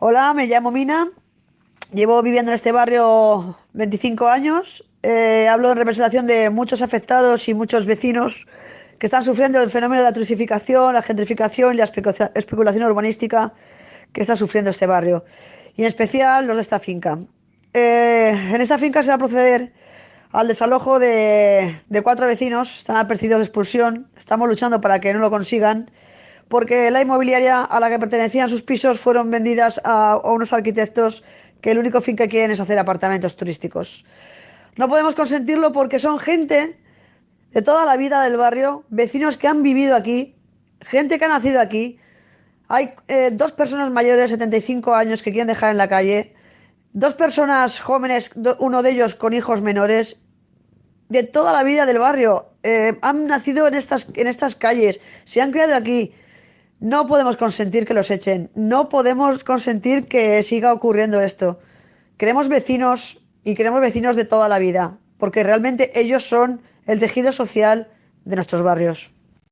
Hola, me llamo Mina, llevo viviendo en este barrio 25 años. Hablo en representación de muchos afectados y muchos vecinos que están sufriendo el fenómeno de la tusificación, la gentrificación y la especulación urbanística que está sufriendo este barrio, y en especial los de esta finca. En esta finca se va a proceder al desalojo de cuatro vecinos, están advertidos de expulsión, estamos luchando para que no lo consigan porque la inmobiliaria a la que pertenecían sus pisos fueron vendidas a unos arquitectos que el único fin que quieren es hacer apartamentos turísticos. No podemos consentirlo porque son gente de toda la vida del barrio, vecinos que han vivido aquí, gente que ha nacido aquí. Hay dos personas mayores, 75 años, que quieren dejar en la calle, dos personas jóvenes, uno de ellos con hijos menores, de toda la vida del barrio. Han nacido en estas calles, se han criado aquí. No podemos consentir que los echen. No podemos consentir que siga ocurriendo esto. Queremos vecinos y queremos vecinos de toda la vida, porque realmente ellos son el tejido social de nuestros barrios.